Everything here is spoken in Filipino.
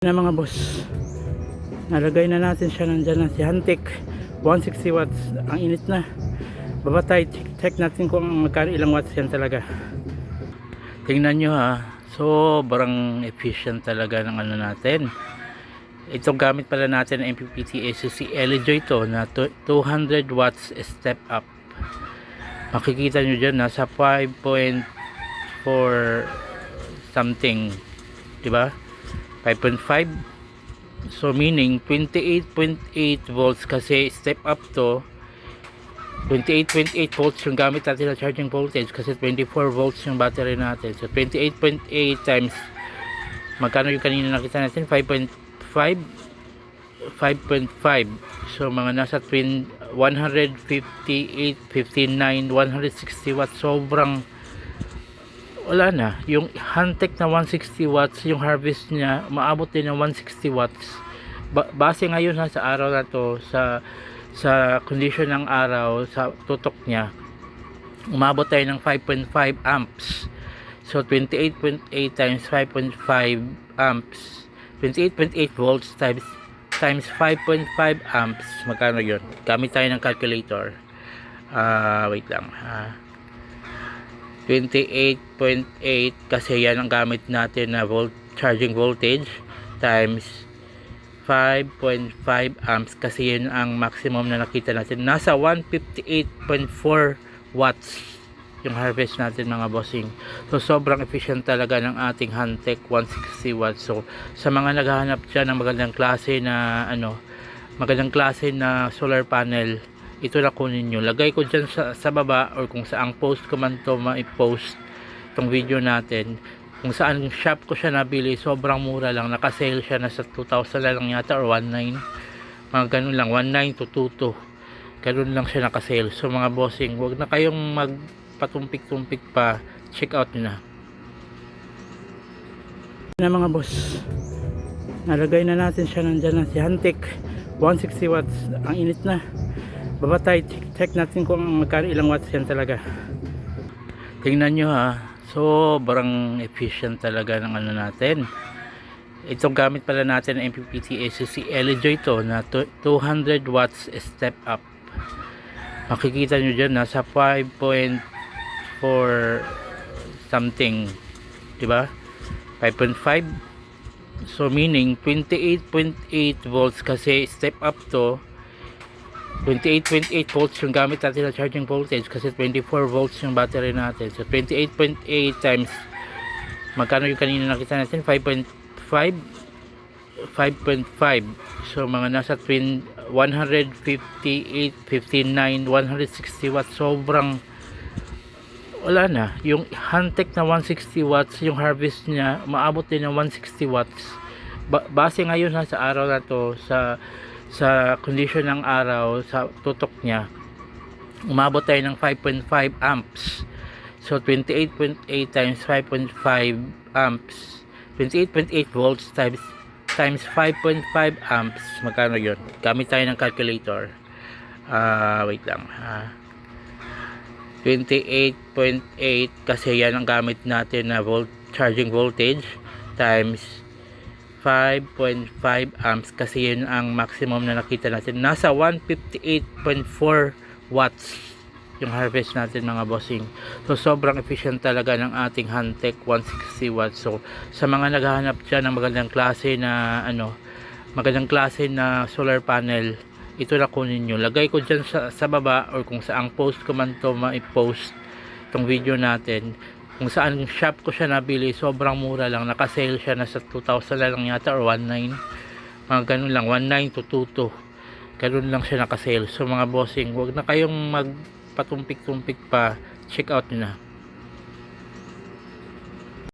Na mga boss, nalagay na natin siya nandyan na si Hantek 160 watts. Ang init na. Baba tayo, check natin kung magkano ilang watts yan talaga. Tingnan nyo ha, sobrang efficient talaga ng ano natin. Itong gamit pala natin ng MPPT ACC Elejoy to na 200 watts step up. Makikita nyo dyan, nasa 5.4 something, diba? 5.5, so meaning 28.8 volts kasi step up to. 28.8 volts yung gamit natin na charging voltage kasi 24 volts yung battery natin. So 28.8 times magkano yung kanina nakita natin, 5.5, so mga nasa 158, 59, 160 watts. Sobrang wala na, yung Hantek na 160 watts yung harvest niya, maabot din ng 160 watts. Base ngayon sa araw na to, sa condition ng araw, sa tutok niya, umabot tayo ng 5.5 amps. So 28.8 times 5.5 amps, 28.8 volts times 5.5 amps, magkano yun? Gamit tayo ng calculator. Wait lang, 28.8 kasi yan ang gamit natin na charging voltage times 5.5 amps kasi yun ang maximum na nakita natin. Nasa 158.4 watts yung harvest natin mga bossing. So sobrang efficient talaga ng ating Hantek 160 watts. So sa mga naghahanap dyan ng magandang klase na magandang klase na solar panel, ito na kunin nyo. Lagay ko dyan sa baba or kung saang post ko man to ma-post itong video natin, kung saan shop ko siya nabili. Sobrang mura lang, naka-sale siya, nasa 2,000 lang yata or 1,900, mga ganun lang, 1,900 to 2,200, ganun lang siya naka-sale. So mga bossing, huwag na kayong magpatumpik-tumpik pa, check out nyo na mga boss. Nalagay na natin siya nandyan na si Hantek 160 watts. Ang init na. Baba tayo, check natin kung magkano ilang watts yan talaga. Tingnan nyo ha, sobrang efficient talaga ng ano natin. Itong gamit pala natin ng MPPT ACC Elejoy to na 200 watts step up. Makikita nyo dyan, nasa 5.4 something, diba? 5.5, so meaning 28.8 volts kasi step up to. 28.8 volts yung gamit natin na charging voltage kasi 24 volts yung battery natin. So 28.8 times magkano yung kanina nakita natin, 5.5, so mga nasa 158, 59, 160 watts. Sobrang wala na, yung Hantek na 160 watts yung harvest niya, maabot din ng 160 watts. Base ngayon sa araw na to, sa condition ng araw, sa tutok niya, umabot tayo ng 5.5 amps. So 28.8 times 5.5 amps, 28.8 volts times 5.5 amps, magkano yun? Gamit tayo ng calculator. Wait lang, 28.8 kasi yan ang gamit natin na charging voltage times 5.5 amps kasi yun ang maximum na nakita natin. Nasa 158.4 watts yung harvest natin mga bossing. So sobrang efficient talaga ng ating Hantek 160 watts. So sa mga naghahanap dyan ng magandang klase na magandang klase na solar panel, ito na kunin nyo. Lagay ko dyan sa baba or kung saang post ko man to ma-post itong video natin, kung saan shop ko siya nabili. Sobrang mura lang, naka-sale siya, nasa 2,000 lang yata or 1,900, mga ganun lang, 1,900 to 2,200, ganun lang siya naka-sale. So mga bossing, huwag na kayong magpatumpik-tumpik pa, check out nyo na.